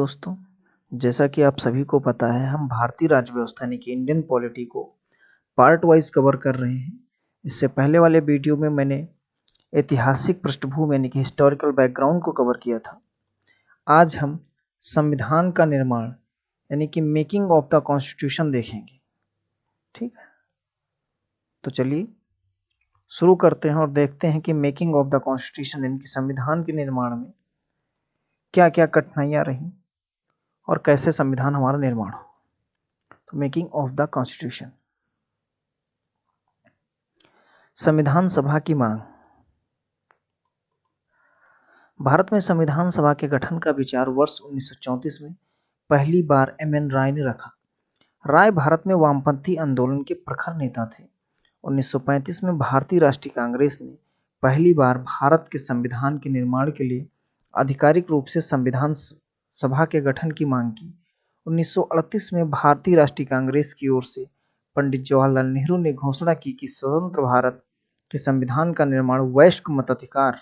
दोस्तों, जैसा कि आप सभी को पता है, हम भारतीय राज्य व्यवस्था यानी कि इंडियन पॉलिटी को पार्ट वाइज कवर कर रहे हैं। इससे पहले वाले वीडियो में मैंने ऐतिहासिक पृष्ठभूमि यानी कि हिस्टोरिकल बैकग्राउंड को कवर किया था। आज हम संविधान का निर्माण यानी कि मेकिंग ऑफ द कॉन्स्टिट्यूशन देखेंगे। ठीक है, तो चलिए शुरू करते हैं और देखते हैं कि मेकिंग ऑफ द कॉन्स्टिट्यूशन यानी कि संविधान के निर्माण में क्या क्या कठिनाइयाँ रहीं और कैसे संविधान हमारा निर्माण हो। तो मेकिंग ऑफ द कॉन्स्टिट्यूशन। संविधान सभा की मांग। भारत में संविधान सभा के गठन का विचार वर्ष 1934 में पहली बार एम.एन. राय ने रखा। राय भारत में वामपंथी आंदोलन के प्रखर नेता थे। 1935 में भारतीय राष्ट्रीय कांग्रेस ने पहली बार भारत के संविधान के निर्माण के लिए आधिकारिक रूप से संविधान सभा के गठन की मांग की। 1938 में भारतीय राष्ट्रीय कांग्रेस की ओर से पंडित जवाहरलाल नेहरू ने घोषणा की कि स्वतंत्र भारत के संविधान का निर्माण वयस्क मताधिकार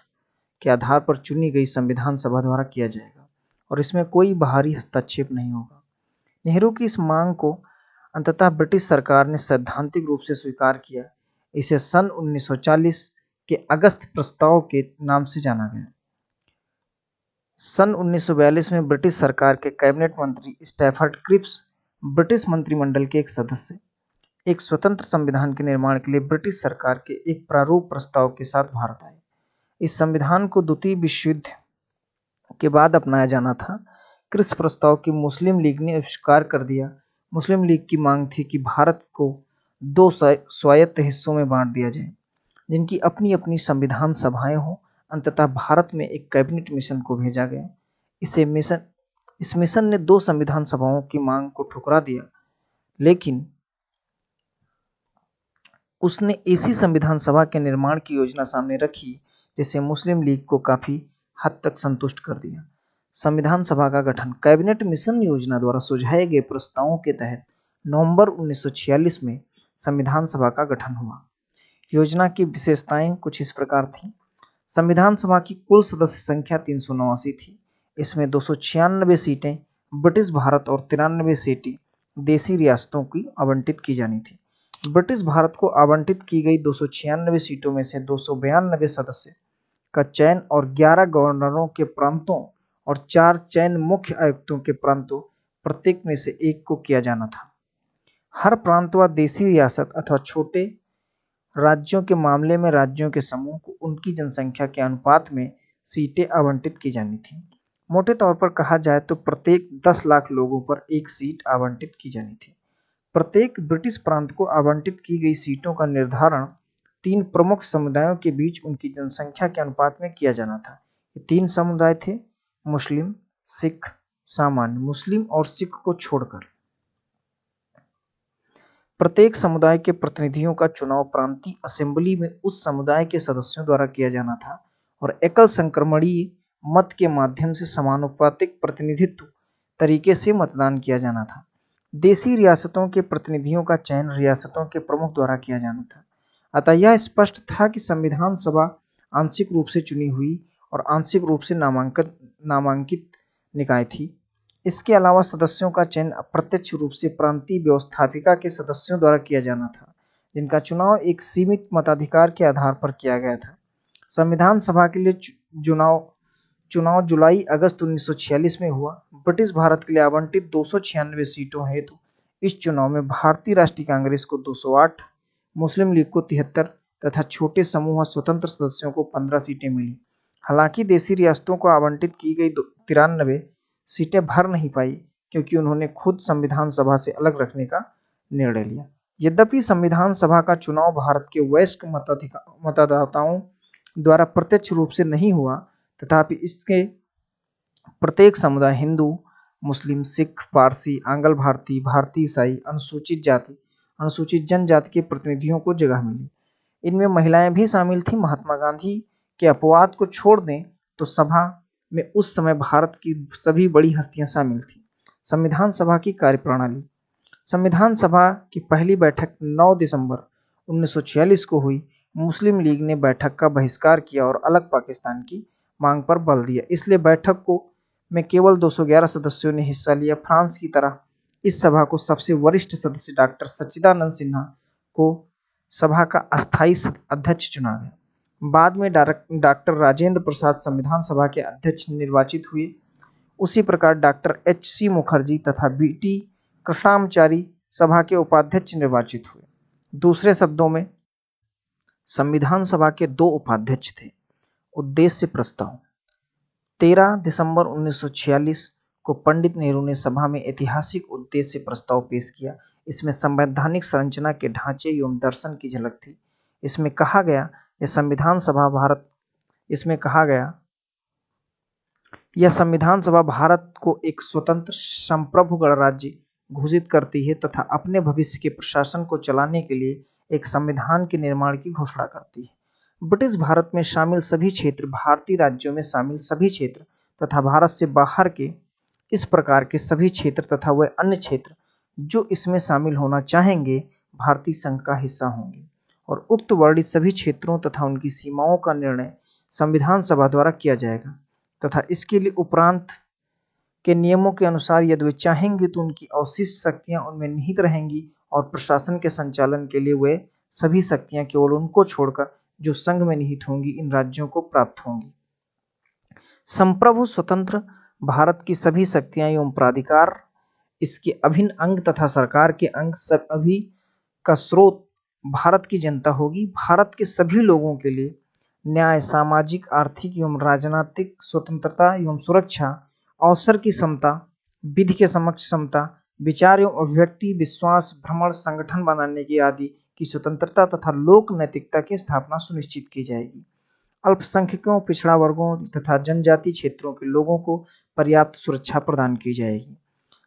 के आधार पर चुनी गई संविधान सभा द्वारा किया जाएगा और इसमें कोई बाहरी हस्तक्षेप नहीं होगा। नेहरू की इस मांग को अंततः ब्रिटिश सरकार ने सैद्धांतिक रूप से स्वीकार किया। इसे सन 1940 के अगस्त प्रस्ताव के नाम से जाना गया। सन 1942 में ब्रिटिश सरकार के कैबिनेट मंत्री स्टैफर्ड क्रिप्स ब्रिटिश मंत्रिमंडल के एक सदस्य एक स्वतंत्र संविधान के निर्माण के लिए ब्रिटिश सरकार के एक प्रारूप प्रस्ताव के साथ भारत आए। इस संविधान को द्वितीय विश्व युद्ध के बाद अपनाया जाना था। क्रिप्स प्रस्ताव की मुस्लिम लीग ने स्वीकार कर दिया। मुस्लिम लीग की मांग थी कि भारत को दो स्वायत्त हिस्सों में बांट दिया जाए, जिनकी अपनी अपनी संविधान सभाएं हों। अंततः भारत में एक कैबिनेट मिशन को भेजा गया। इस मिशन ने दो संविधान सभाओं की मांग को ठुकरा दिया, लेकिन उसने ऐसी संविधान सभा के निर्माण की योजना सामने रखी जिसे मुस्लिम लीग को काफी हद तक संतुष्ट कर दिया। संविधान सभा का गठन। कैबिनेट मिशन योजना द्वारा सुझाए गए प्रस्तावों के तहत नवंबर 1946 में संविधान सभा का गठन हुआ। योजना की विशेषताएं कुछ इस प्रकार थीं। संविधान सभा की कुल सदस्य संख्या 389 थी। इसमें 296 सीटें ब्रिटिश भारत और 93 सीटें देसी रियासतों की आवंटित की जानी थी। ब्रिटिश भारत को आवंटित की गई 296 सीटों में से 292 सदस्य का चयन और 11 गवर्नरों के प्रांतों और 4 चयन मुख्य आयुक्तों के प्रांतों प्रत्येक में से एक को किया जाना था। हर प्रांत व देसी रियासत अथवा छोटे राज्यों के मामले में राज्यों के समूह को उनकी जनसंख्या के अनुपात में सीटें आवंटित की जानी थी। मोटे तौर पर कहा जाए तो प्रत्येक 10 लाख लोगों पर एक सीट आवंटित की जानी थी। प्रत्येक ब्रिटिश प्रांत को आवंटित की गई सीटों का निर्धारण 3 प्रमुख समुदायों के बीच उनकी जनसंख्या के अनुपात में किया जाना था। ये 3 समुदाय थे: मुस्लिम, सिख, सामान्य। मुस्लिम और सिख को छोड़कर प्रत्येक समुदाय के प्रतिनिधियों का चुनाव प्रांतीय असेंबली में उस समुदाय के सदस्यों द्वारा किया जाना था और एकल संक्रमणीय मत के माध्यम से समानुपातिक प्रतिनिधित्व तरीके से मतदान किया जाना था। देसी रियासतों के प्रतिनिधियों का चयन रियासतों के प्रमुख द्वारा किया जाना था। अतः यह स्पष्ट था कि संविधान सभा आंशिक रूप से चुनी हुई और आंशिक रूप से नामांकित निकाय थी। इसके अलावा सदस्यों का चयन अप्रत्यक्ष रूप से प्रांतीय व्यवस्थापिका के सदस्यों द्वारा किया जाना था, जिनका चुनाव एक सीमित मताधिकार के आधार पर किया गया था। संविधान सभा के लिए चुनाव जुलाई अगस्त 1946 में हुआ। ब्रिटिश भारत के लिए आवंटित 296 सीटों हेतु इस चुनाव में भारतीय राष्ट्रीय कांग्रेस को 208, मुस्लिम लीग को 73 तथा छोटे समूह स्वतंत्र सदस्यों को 15 सीटें मिली। हालांकि देसी रियासतों को आवंटित की गई 93 सीटें भर नहीं पाई, क्योंकि उन्होंने खुद संविधान सभा से अलग रखने का निर्णय लिया। यद्यपि संविधान सभा का चुनाव भारत के वयस्क मतदाताओं द्वारा प्रत्यक्ष रूप से नहीं हुआ, तथापि इसके प्रत्येक समुदाय हिंदू, मुस्लिम, सिख, पारसी, आंग्ल भारतीय, भारतीय ईसाई, अनुसूचित जाति, अनुसूचित जनजाति के प्रतिनिधियों को जगह मिली। इनमें महिलाएं भी शामिल थीं। महात्मा गांधी के अपवाद को छोड़ दें तो सभा में उस समय भारत की सभी बड़ी हस्तियां शामिल थीं। संविधान सभा की कार्यप्रणाली। संविधान सभा की पहली बैठक 9 दिसंबर 1946 को हुई। मुस्लिम लीग ने बैठक का बहिष्कार किया और अलग पाकिस्तान की मांग पर बल दिया, इसलिए बैठक को में केवल 211 सदस्यों ने हिस्सा लिया। फ्रांस की तरह इस सभा को सबसे वरिष्ठ सदस्य डॉक्टर सच्चिदानंद सिन्हा को सभा का अस्थायी अध्यक्ष चुना गया। बाद में डॉक्टर राजेंद्र प्रसाद संविधान सभा के अध्यक्ष निर्वाचित हुए। उसी प्रकार डॉक्टर एच.सी. मुखर्जी तथा बी.टी. कृष्णामाचारी सभा के उपाध्यक्ष निर्वाचित हुए। दूसरे शब्दों में संविधान सभा के 2 उपाध्यक्ष थे। उद्देश्य प्रस्ताव 13 दिसंबर 1946 को पंडित नेहरू ने सभा में ऐतिहासिक उद्देश्य प्रस्ताव पेश किया। इसमें संवैधानिक संरचना के ढांचे एवं दर्शन की झलक थी। इसमें कहा गया यह संविधान सभा भारत को एक स्वतंत्र संप्रभु गणराज्य घोषित करती है तथा अपने भविष्य के प्रशासन को चलाने के लिए एक संविधान के निर्माण की घोषणा करती है। ब्रिटिश भारत में शामिल सभी क्षेत्र, भारतीय राज्यों में शामिल सभी क्षेत्र तथा भारत से बाहर के इस प्रकार के सभी क्षेत्र तथा वह अन्य क्षेत्र जो इसमें शामिल होना चाहेंगे भारतीय संघ का हिस्सा होंगे और उक्त वर्णित सभी क्षेत्रों तथा उनकी सीमाओं का निर्णय संविधान सभा द्वारा किया जाएगा तथा इसके लिए उपरांत के नियमों के अनुसार यदि वे चाहेंगे तो उनकी अवशिष्ट शक्तियां उनमें निहित रहेंगी और प्रशासन के संचालन के लिए वे सभी शक्तियां केवल उनको छोड़कर जो संघ में निहित होंगी इन राज्यों को प्राप्त होंगी। संप्रभु स्वतंत्र भारत की सभी शक्तियां एवं प्राधिकार इसके अभिन्न अंग तथा सरकार के अंग सभी का स्रोत भारत की जनता होगी। भारत के सभी लोगों के लिए न्याय, सामाजिक, आर्थिक एवं राजनीतिक स्वतंत्रता एवं सुरक्षा, अवसर की समता, विधि के समक्ष समता, विचार एवं अभिव्यक्ति, विश्वास, भ्रमण, संगठन बनाने की आदि की स्वतंत्रता तथा लोक नैतिकता की स्थापना सुनिश्चित की जाएगी। अल्पसंख्यकों, पिछड़ा वर्गों तथा जनजाति क्षेत्रों के लोगों को पर्याप्त सुरक्षा प्रदान की जाएगी।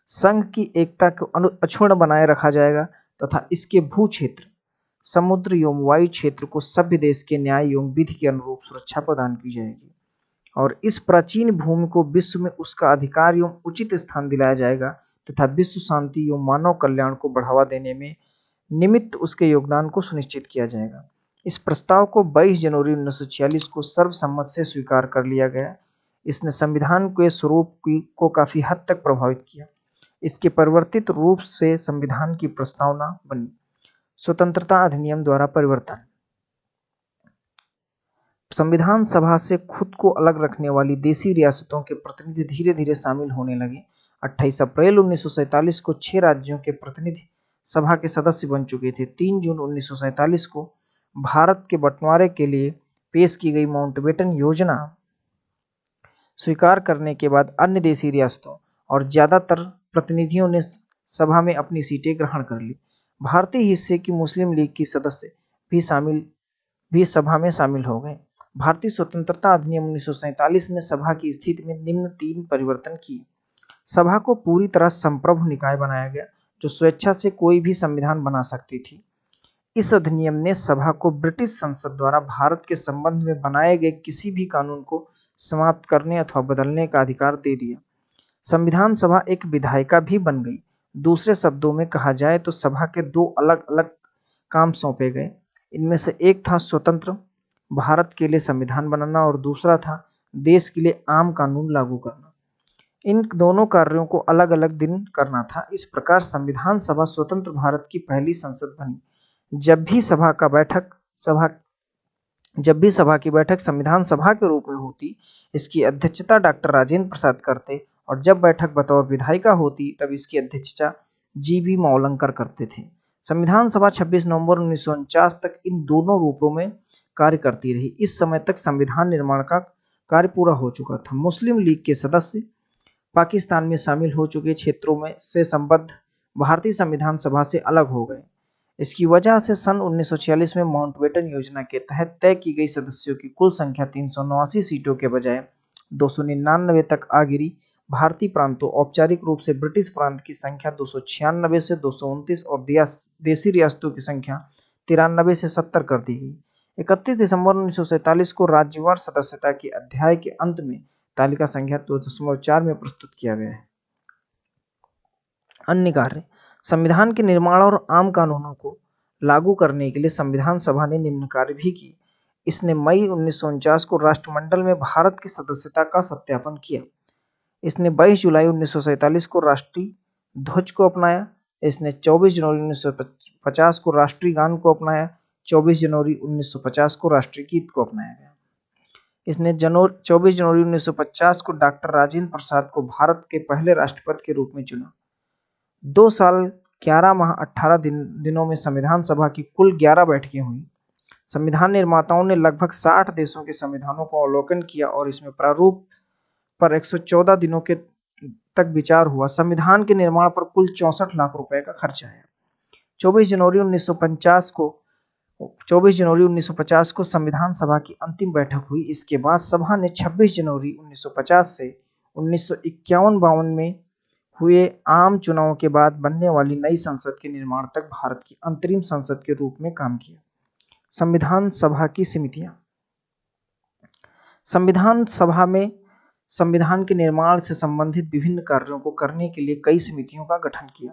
संघ की एकता को अक्षुण्ण बनाए रखा जाएगा तथा इसके भू क्षेत्र, समुद्र एवं वायु क्षेत्र को सभ्य देश के न्याय एवं विधि के अनुरूप सुरक्षा प्रदान की जाएगी और इस प्राचीन भूमि को विश्व में उसका अधिकार एवं उचित स्थान दिलाया जाएगा तथा विश्व शांति एवं मानव कल्याण को बढ़ावा देने में निमित्त उसके योगदान को सुनिश्चित किया जाएगा। इस प्रस्ताव को 22 जनवरी 1946 को सर्वसम्मत से स्वीकार कर लिया गया। इसने संविधान के स्वरूप को काफी हद तक प्रभावित किया। इसके परिवर्तित रूप से संविधान की प्रस्तावना बनी। स्वतंत्रता अधिनियम द्वारा परिवर्तन। संविधान सभा से खुद को अलग रखने वाली देशी रियासतों के प्रतिनिधि धीरे धीरे शामिल होने लगे। 28 अप्रैल 1947 को 6 राज्यों के प्रतिनिधि सभा के सदस्य बन चुके थे। 3 जून 1947 को भारत के बंटवारे के लिए पेश की गई माउंटबेटन योजना स्वीकार करने के बाद अन्य देशी रियासतों और ज्यादातर प्रतिनिधियों ने सभा में अपनी सीटें ग्रहण कर ली। भारतीय हिस्से की मुस्लिम लीग की सदस्य भी सभा में शामिल हो गए। भारतीय स्वतंत्रता अधिनियम 1947 ने सभा की स्थिति में निम्न 3 परिवर्तन किए। सभा को पूरी तरह संप्रभु निकाय बनाया गया जो स्वेच्छा से कोई भी संविधान बना सकती थी। इस अधिनियम ने सभा को ब्रिटिश संसद द्वारा भारत के संबंध में बनाए गए किसी भी कानून को समाप्त करने अथवा बदलने का अधिकार दे दिया। संविधान सभा एक विधायिका भी बन गई। दूसरे शब्दों में कहा जाए तो सभा के 2 अलग अलग काम सौंपे गए। इनमें से एक था स्वतंत्र भारत के लिए संविधान बनाना और दूसरा था देश के लिए आम कानून लागू करना। इन दोनों कार्यों को अलग अलग दिन करना था। इस प्रकार संविधान सभा स्वतंत्र भारत की पहली संसद बनी। जब भी सभा की बैठक संविधान सभा के रूप में होती, इसकी अध्यक्षता डॉक्टर राजेंद्र प्रसाद करते और जब बैठक बतौर विधायिका होती तब इसकी अध्यक्षता जी.बी. मावलंकर करते थे। संविधान सभा 26 नवंबर 1949 तक इन दोनों रूपों में कार्य करती रही। इस समय तक संविधान निर्माण का कार्य पूरा हो चुका था। मुस्लिम लीग के सदस्य पाकिस्तान में शामिल हो चुके क्षेत्रों में से संबद्ध भारतीय संविधान सभा से अलग हो गए। इसकी वजह से सन 1946 में माउंटबेटन योजना के तहत तय की गई सदस्यों की कुल संख्या 379 सीटों के बजाय 299 तक आ गिरी। भारतीय प्रांतों, औपचारिक रूप से ब्रिटिश प्रांत की संख्या 296 से 229 और देशी रियासतों की संख्या 93 से 70 कर दी गई। 31 दिसंबर 1947 को राज्यवार सदस्यता के अध्याय के अंत में तालिका संख्या 2.4 में प्रस्तुत किया गया है। अन्य कार्य। संविधान के निर्माण और आम कानूनों को लागू करने के लिए संविधान सभा ने निम्न कार्य भी किए। इसने मई 1949 को राष्ट्रमंडल में भारत की सदस्यता का सत्यापन किया। इसने 22 जुलाई 1947 को राष्ट्रीय ध्वज को अपनाया। इसने 24 जनवरी 1950 को राष्ट्रीय गान को अपनाया। 24 जनवरी 1950 को राष्ट्रीय गीत को अपनाया गया। इसने 24 जनवरी 1950 को डॉक्टर राजेंद्र प्रसाद को भारत के पहले राष्ट्रपति के रूप में चुना। 2 साल 11 माह 18 दिनों में संविधान सभा की कुल 11 बैठकें हुई। संविधान निर्माताओं ने लगभग 60 देशों के संविधानों को अवलोकन किया और इसमें प्रारूप पर 114 दिनों के तक विचार हुआ। संविधान के निर्माण पर कुल 64 लाख रुपए का खर्च आया। 24 जनवरी 1950 को संविधान सभा की अंतिम बैठक हुई। इसके बाद सभा ने 26 जनवरी 1950 से 1951-52 में हुए आम चुनाव के बाद बनने वाली नई संसद के निर्माण तक भारत की अंतरिम संसद के रूप में काम किया। संविधान सभा की समितियां। संविधान सभा में संविधान के निर्माण से संबंधित विभिन्न कार्यों को करने के लिए कई समितियों का गठन किया।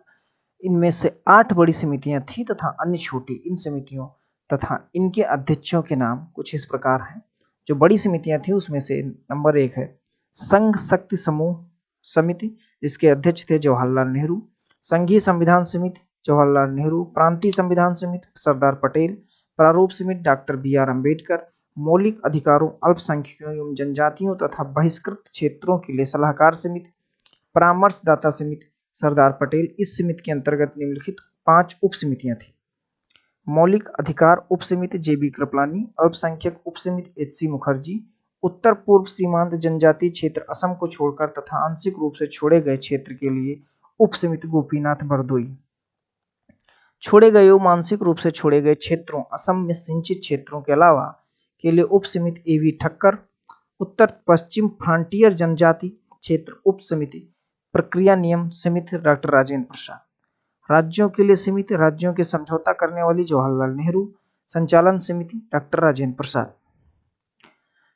इनमें से 8 बड़ी समितियां थीं तथा अन्य छोटी। इन समितियों तथा इनके अध्यक्षों के नाम कुछ इस प्रकार हैं। जो बड़ी समितियां थीं उसमें से नंबर 1 है संघ शक्ति समूह समिति, जिसके अध्यक्ष थे जवाहरलाल नेहरू। संघीय संविधान समिति जवाहरलाल नेहरू। प्रांतीय संविधान समिति सरदार पटेल। प्रारूप समिति डॉक्टर BR अम्बेडकर। मौलिक अधिकारों, अल्पसंख्यकों एवं जनजातियों तथा बहिष्कृत क्षेत्रों के लिए सलाहकार समिति। परामर्शदाता समिति सरदार पटेल। इस समिति के अंतर्गत निम्नलिखित 5 उप समितियां थी। मौलिक अधिकार उप समिति JB कृपलानी। अल्पसंख्यक उप समिति HC मुखर्जी। उत्तर पूर्व सीमांत जनजातीय क्षेत्र असम को छोड़कर तथा आंशिक रूप से छोड़े गए क्षेत्र के लिए उप समिति गोपीनाथ बरदोई। छोड़े गए एवं आंशिक रूप से छोड़े गए क्षेत्रों असम में सिंचित क्षेत्रों के अलावा के लिए उप समिति AV ठक्कर। उत्तर पश्चिम फ्रंटियर जनजाति क्षेत्र उप समिति प्रक्रिया नियम समिति डॉक्टर राजेंद्र प्रसाद। राज्यों के लिए समिति राज्यों के समझौता करने वाली जवाहरलाल नेहरू। संचालन समिति डॉक्टर राजेंद्र प्रसाद।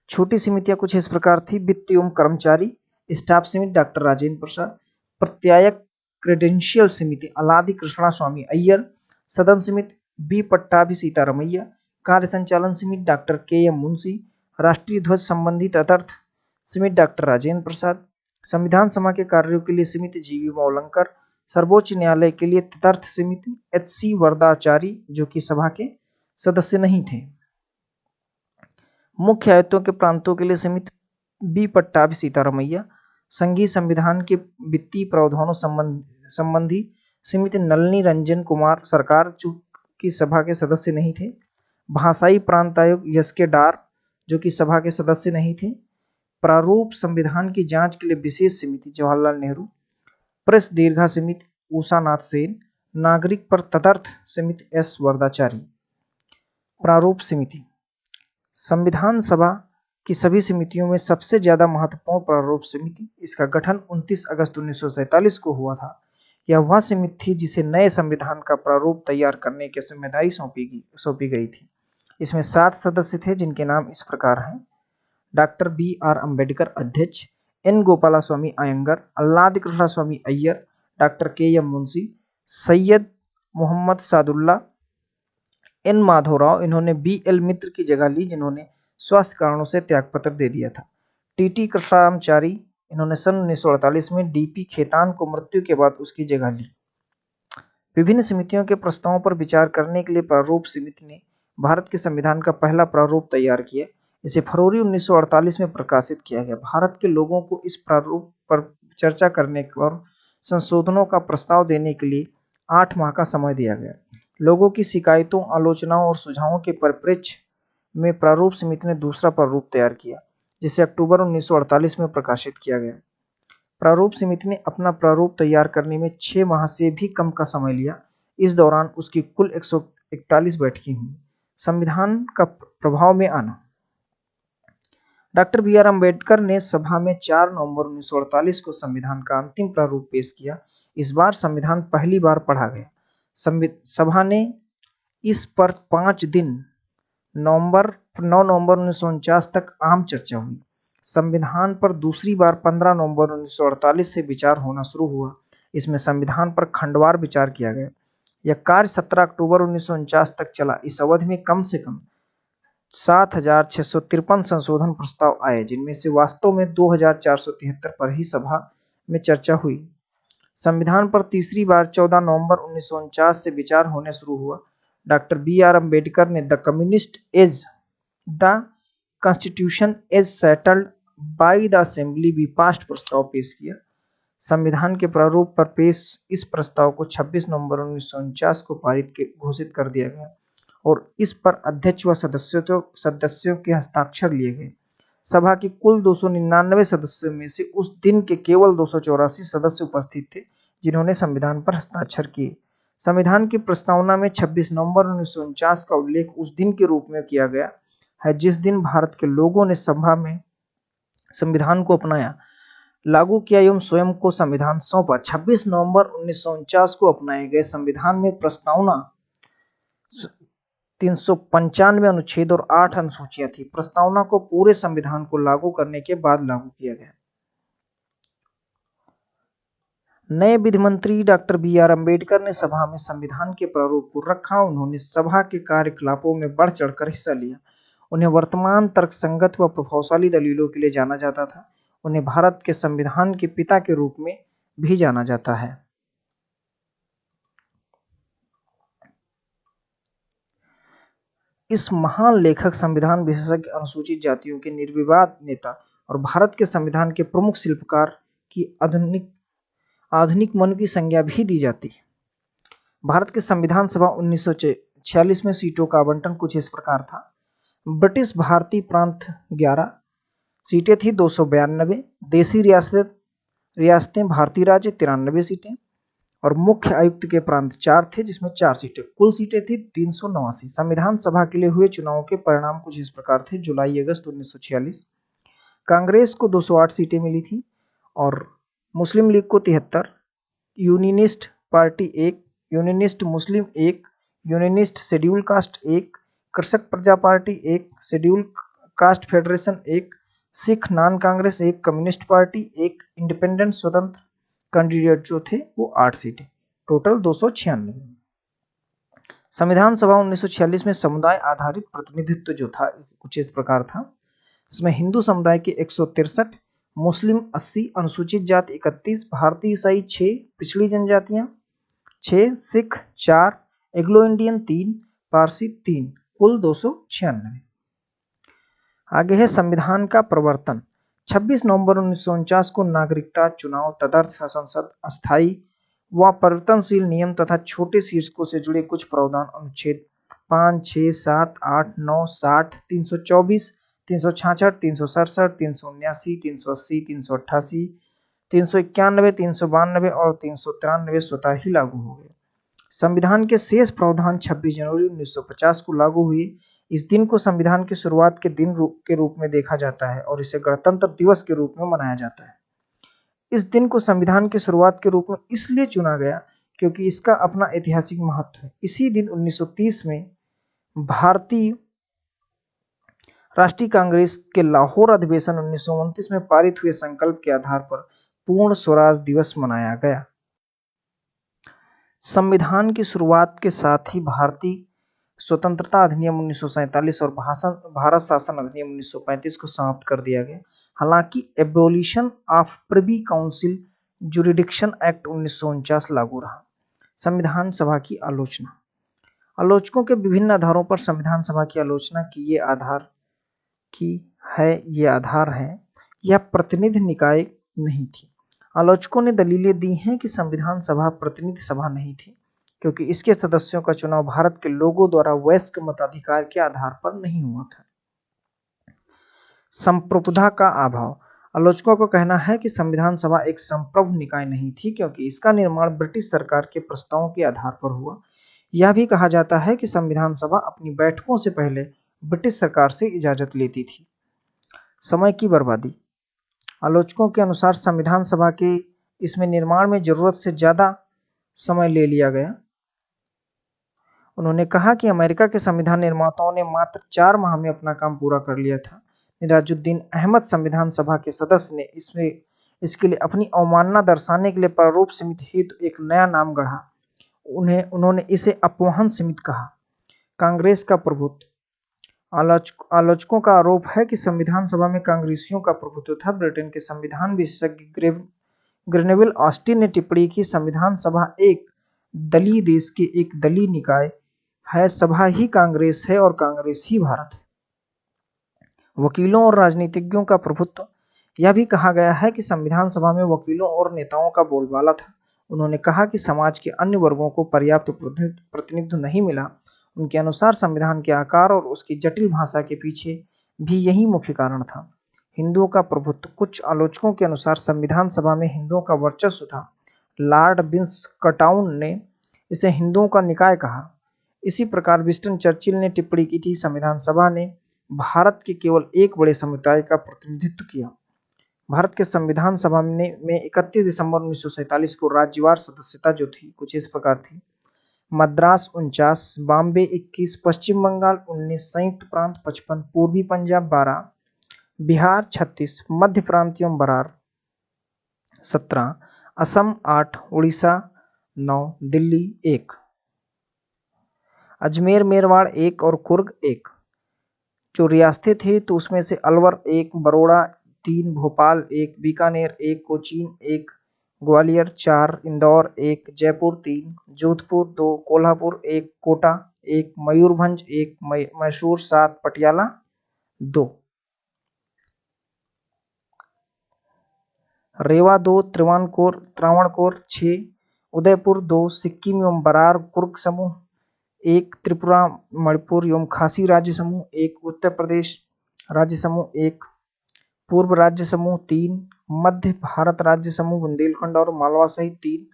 छोटी समितियां कुछ इस प्रकार थी। वित्त एवं कर्मचारी स्टाफ समिति डॉक्टर राजेंद्र प्रसाद। प्रत्यायक क्रेडेंशियल समिति अलादि कृष्णा स्वामी अय्यर। सदन समिति B पट्टाभी सीतारमैया। कार्य संचालन समिति डॉक्टर KM मुंशी। राष्ट्रीय ध्वज संबंधी तदर्थ समिति डॉक्टर राजेंद्र प्रसाद। संविधान सभा के कार्यों के लिए समिति GV मौलंकर। सर्वोच्च न्यायालय के लिए तदर्थ समिति HC वरदाचारी, जो कि सभा के सदस्य नहीं थे। मुख्य आयुक्तों के प्रांतों के लिए समिति B पट्टाभी सीतारमैया। संघीय संविधान के वित्तीय प्रावधानों संबंधी समिति नलिनी रंजन कुमार सरकार, जो कि सभा के सदस्य नहीं थे। भाषाई प्रांत आयोग SK डार, जो कि सभा के सदस्य नहीं थे। प्रारूप संविधान की जांच के लिए विशेष समिति जवाहरलाल नेहरू। प्रेस दीर्घा समिति उषा नाथ सेन। नागरिक पर तदर्थ समिति S वरदाचारी। प्रारूप समिति संविधान सभा की सभी समितियों में सबसे ज्यादा महत्वपूर्ण प्रारूप समिति। इसका गठन 29 अगस्त 1947 को हुआ था। यह वह समिति थी जिसे नए संविधान का प्रारूप तैयार करने की जिम्मेदारी सौंपी गई थी। इसमें 7 सदस्य थे, जिनके नाम इस प्रकार हैं। डॉक्टर BR अम्बेडकर अध्यक्ष। N Gopalaswami Ayyangar. Alladi Krishnaswami Ayyar. Doctor KM Munshi. Syed Mohammad Saadulla. N Madhavrao, इन्होंने BL मित्र की जगह ली, जिन्होंने स्वास्थ्य कारणों से त्यागपत्र दे दिया था। TT कृष्णाचारी, इन्होंने सन 1948 में DP खेतान को मृत्यु के बाद उसकी जगह ली। विभिन्न समितियों के प्रस्तावों पर विचार करने के लिए प्रारूप समिति ने भारत के संविधान का पहला प्रारूप तैयार किया। इसे फरवरी 1948 में प्रकाशित किया गया। भारत के लोगों को इस प्रारूप पर चर्चा करने और संशोधनों का प्रस्ताव देने के लिए 8 माह का समय दिया गया। लोगों की शिकायतों, आलोचनाओं और सुझावों के परिप्रेक्ष्य में प्रारूप समिति ने दूसरा प्रारूप तैयार किया, जिसे अक्टूबर 1948 में प्रकाशित किया गया। प्रारूप समिति ने अपना प्रारूप तैयार करने में 6 माह से भी कम का समय लिया। इस दौरान उसकी कुल 141 बैठकें हुई। संविधान का प्रभाव में आना। डॉक्टर BR अम्बेडकर ने सभा में 4 नवंबर 1948 को संविधान का अंतिम प्रारूप पेश किया। इस बार संविधान पहली बार पढ़ा गया। सभा ने इस पर 5 दिन 9 नवंबर 1949 तक आम चर्चा हुई। संविधान पर दूसरी बार 15 नवंबर 1948 से विचार होना शुरू हुआ। इसमें संविधान पर खंडवार विचार किया गया। यह कार्य 17 अक्टूबर 1949 तक चला। इस अवधि में कम से कम 7,653 संशोधन प्रस्ताव आए, जिनमें से वास्तव में 2,473 पर ही सभा में चर्चा हुई। संविधान पर तीसरी बार 14 नवंबर 1949 से विचार होने शुरू हुआ। Doctor B.R. अम्बेडकर ने the constitution as settled by the assembly be passed प्रस्ताव पेश किया। संविधान के प्रारूप पर पेश इस प्रस्ताव को 26 नवंबर 1949 को पारित घोषित कर दिया गया और इस पर अध्यक्ष व सदस्यों के हस्ताक्षर लिए गए। सभा के कुल 299 सदस्यों में से उस दिन के केवल 284 सदस्य उपस्थित थे, जिन्होंने संविधान पर हस्ताक्षर किए। संविधान की प्रस्तावना में 26 नवंबर 1949 का उल्लेख उस दिन के रूप में किया गया है जिस दिन भारत के लोगों ने सभा में संविधान को अपनाया, लागू किया एवं स्वयं को संविधान सौंपा। 26 नवंबर 1949 को अपनाए गए संविधान में प्रस्तावना 395 अनुच्छेद और 8 अनुसूचियां थी। प्रस्तावना को पूरे संविधान को लागू करने के बाद लागू किया गया। नए विधि मंत्री डॉक्टर B.R. अम्बेडकर ने सभा में संविधान के प्रारूप को रखा। उन्होंने सभा के कार्यकलापों में बढ़ चढ़कर हिस्सा लिया। उन्हें वर्तमान तर्कसंगत व प्रभावशाली दलीलों के लिए जाना जाता था। उन्हें भारत के संविधान के पिता के रूप में भी जाना जाता है। इस महान लेखक, संविधान विशेषज्ञ, अनुसूचित जातियों के निर्विवाद नेता और भारत के संविधान के प्रमुख शिल्पकार की आधुनिक मन की संज्ञा भी दी जाती है। भारत के संविधान सभा 1946 में सीटों का आवंटन कुछ इस प्रकार था। ब्रिटिश भारतीय प्रांत 11 सीटें थी, 292। देशी रियासतें भारतीय राज्य 93 सीटें और मुख्य आयुक्त के प्रांत 4 थे, जिसमें 4 सीटें। कुल सीटें थी 389। संविधान सभा के लिए हुए चुनाव के परिणाम कुछ इस प्रकार थे। जुलाई अगस्त 1946 कांग्रेस को 208 सीटें मिली थी और मुस्लिम लीग को 73, यूनियनिस्ट पार्टी 1, यूनियनिस्ट मुस्लिम 1, यूनियनिस्ट शेड्यूल कास्ट 1, कृषक प्रजा party 1, schedule caste federation 1, Sikh non Congress 1, communist party 1, independent स्वतंत्र कैंडिडेट जो थे वो 8 सीटें, टोटल 296। संविधान सभा 1946 में समुदाय आधारित प्रतिनिधित्व जो था कुछ इस प्रकार था। इसमें हिंदू समुदाय के 163, मुस्लिम 80, अनुसूचित जाति 31, भारतीय ईसाई 6, पिछड़ी जनजातियां 6, सिख 4, एग्लो इंडियन 3, पारसी 3, कुल 296। आगे है संविधान का प्रवर्तन। 26 नवंबर 1949 को नागरिकता, चुनाव, तदर्थ संसद, अस्थायी व परिवर्तनशील नियम तथा छोटे शीर्षकों से जुड़े कुछ प्रावधान अनुच्छेद 5, 6, 7, 8, 9, 60, 324, 366, 367, 379, 380, 388, 391, 392 और 393 स्वतः ही लागू हो गए। संविधान के शेष प्रावधान 26 जनवरी 1950 को लागू हुए। इस दिन को संविधान की शुरुआत के दिन के रूप में देखा जाता है और इसे गणतंत्र दिवस के रूप में मनाया जाता है। इस दिन को संविधान की शुरुआत के रूप में इसलिए चुना गया क्योंकि इसका अपना ऐतिहासिक महत्व है। इसी दिन 1930 में भारतीय राष्ट्रीय कांग्रेस के लाहौर अधिवेशन 1929 में पारित हुए संकल्प के आधार पर पूर्ण स्वराज दिवस मनाया गया। संविधान की शुरुआत के साथ ही भारतीय स्वतंत्रता अधिनियम 1947 और भारत शासन अधिनियम 1935 को समाप्त कर दिया गया। हालांकि abolition of privy council jurisdiction act 1949 लागू रहा। संविधान सभा की आलोचना। आलोचकों के विभिन्न आधारों पर संविधान सभा की आलोचना की ये आधार है यह प्रतिनिधि निकाय नहीं थी। आलोचकों ने दलीलें दी हैं कि संविधान सभा प्रतिनिधि सभा नहीं थी क्योंकि इसके सदस्यों का चुनाव भारत के लोगों द्वारा वयस्क मताधिकार के आधार पर नहीं हुआ था। संप्रभुता का अभाव। आलोचकों का कहना है कि संविधान सभा एक संप्रभु निकाय नहीं थी क्योंकि इसका निर्माण ब्रिटिश सरकार के प्रस्तावों के आधार पर हुआ। यह भी कहा जाता है कि संविधान सभा अपनी बैठकों से पहले ब्रिटिश सरकार से इजाजत लेती थी। समय की बर्बादी। आलोचकों के अनुसार संविधान सभा के इसमें निर्माण में जरूरत से ज्यादा समय ले लिया गया। उन्होंने कहा कि अमेरिका के संविधान निर्माताओं ने मात्र 4 माह में अपना काम पूरा कर लिया था। निराजुद्दीन अहमद संविधान सभा के सदस्य ने इसके लिए अपनी अवमानना दर्शाने के लिए प्रारूप समिति हेतु एक नया नाम गढ़ा। उन्होंने इसे अपवहन समिति कहा। कांग्रेस का प्रभुत्व। आलोचकों का आरोप है कि संविधान सभा में कांग्रेसियों का प्रभुत्व था। ब्रिटेन के संविधान विशेषज्ञ ग्रेनेविल ऑस्टिन ने टिप्पणी की, संविधान सभा एक दलीय देश के एक दलीय निकाय है, सभा ही कांग्रेस है और कांग्रेस ही भारत है। वकीलों और राजनीतिज्ञों का प्रभुत्व। यह भी कहा गया है कि संविधान सभा में वकीलों और नेताओं का बोलबाला था। उन्होंने कहा कि समाज के अन्य वर्गों को पर्याप्त प्रतिनिधित्व नहीं मिला। उनके अनुसार संविधान के आकार और उसकी जटिल भाषा के पीछे भी यही मुख्य कारण था। हिंदुओं का प्रभुत्व। कुछ आलोचकों के अनुसार संविधान सभा में हिंदुओं का वर्चस्व था। लॉर्ड विंस्कटाउन ने इसे हिंदुओं का निकाय कहा। इसी प्रकार विंस्टन चर्चिल ने टिप्पणी की थी, संविधान सभा ने भारत के केवल एक बड़े समुदाय का प्रतिनिधित्व किया। भारत के संविधान सभा में 31 दिसंबर 1947 को राज्यवार सदस्यता जो थी कुछ इस प्रकार थी: मद्रास 49, बॉम्बे 21, पश्चिम बंगाल 19, संयुक्त प्रांत 55, पूर्वी पंजाब 12, बिहार 36, मध्य प्रांत एवं बरार 17, असम 8, उड़ीसा 9, दिल्ली 1, अजमेर मेरवाड़ 1 और कुर्ग 1। जो रियासतें थे तो उसमें से अलवर 1, बरोड़ा 3, भोपाल 1, बीकानेर 1, कोचीन 1, ग्वालियर 4, इंदौर 1, जयपुर 3, जोधपुर 2, कोल्हापुर 1, कोटा 1, मयूरभंज 1, मैसूर 7, पटियाला 2, रेवा 2, त्रावणकोर 6, उदयपुर 2, सिक्किम एवं बरार कुर्ग समूह 1, त्रिपुरा मणिपुर एवं खासी राज्य समूह 1, उत्तर प्रदेश राज्य समूह 1, पूर्व राज्य समूह 3, मध्य भारत राज्य समूह बुंदेलखंड और मालवा सहित 3,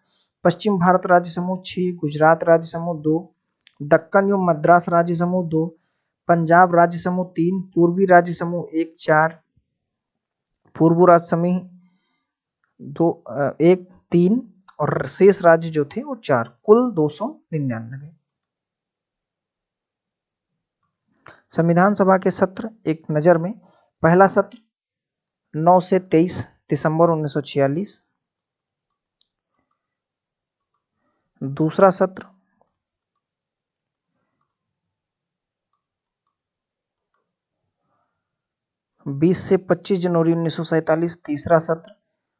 पश्चिम भारत राज्य समूह 6, गुजरात राज्य समूह 2, दक्कन एवं मद्रास राज्य समूह 2, पंजाब राज्य समूह 3, पूर्वी राज्य समूह 1, 4, पूर्व राज्य समूह 2, 1, 3 और शेष राज्य जो थे वो 4, कुल 299। संविधान सभा के सत्र एक नज़र में: पहला सत्र 9 से 23 दिसंबर 1946, दूसरा सत्र 20 से 25 जनवरी 1947, तीसरा सत्र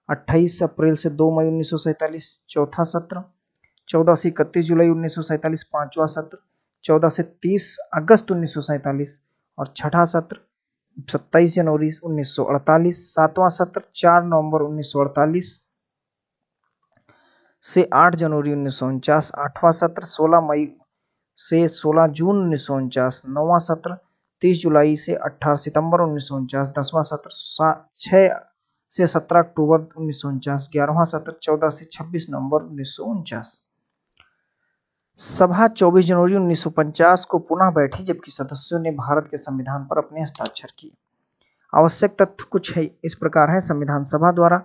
28 अप्रैल से 2 मई 1947, चौथा सत्र 14 से 31 जुलाई 1947, पांचवा सत्र 14 से 30 अगस्त 1947 और छठा सत्र 27 जनवरी 1948, सातवां सत्र 4 नवंबर 1948 से 8 जनवरी 1949, आठवां सत्र 16 मई से 16 जून 1949, नौवां सत्र 30 जुलाई से 18 सितंबर 1949, 10वां सत्र 6 से 17 अक्टूबर 1949, 11वां सत्र 14 से 26 नवंबर 1949। सभा 24 जनवरी 1950 को पुनः बैठी, जबकि सदस्यों ने भारत के संविधान पर अपने हस्ताक्षर किए। आवश्यक तथ्य कुछ है इस प्रकार है: संविधान सभा द्वारा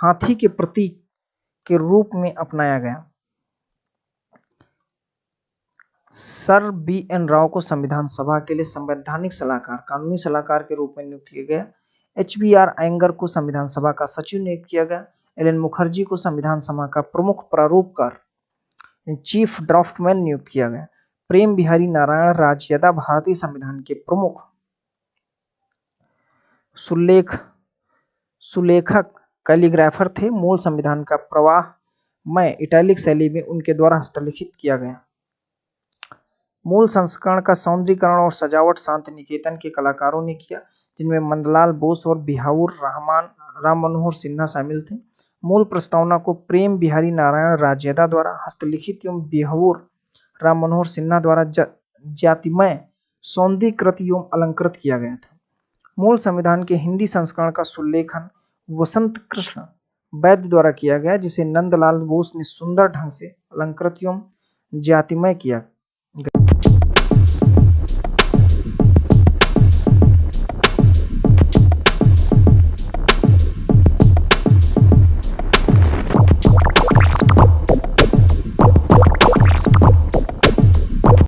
हाथी के प्रतीक के रूप में अपनाया गया। Sir B.N. राव को संविधान सभा के लिए संवैधानिक सलाहकार, कानूनी सलाहकार के रूप में नियुक्त किया गया। HBR अयंगर को संविधान सभा का सचिव नियुक्त किया गया। एल.एन. मुखर्जी को संविधान सभा का प्रमुख प्रारूपकार चीफ ड्राफ्टमैन नियुक्त किया गया। प्रेम बिहारी नारायण राजयदा भारतीय संविधान के प्रमुख सुलेखक कैलीग्राफर थे। मूल संविधान का प्रवाहमय इटैलिक शैली में उनके द्वारा हस्तलिखित किया गया। मूल संस्करण का सौंदर्यीकरण और सजावट शांति निकेतन के कलाकारों ने किया, जिनमें नंदलाल बोस और बिहाउर राम मनोहर सिन्हा शामिल थे। मूल प्रस्तावना को प्रेम बिहारी नारायण राजयदा द्वारा हस्तलिखित एवं बिहाउर राम मनोहर सिन्हा द्वारा जातिमय सौंदर्यीकृत एवं अलंकृत किया गया था। मूल संविधान के हिंदी संस्करण का सुलेखन वसंत कृष्ण वैद्य द्वारा किया गया, जिसे नंदलाल बोस ने सुंदर ढंग से अलंकृत एवं जातिमय किया।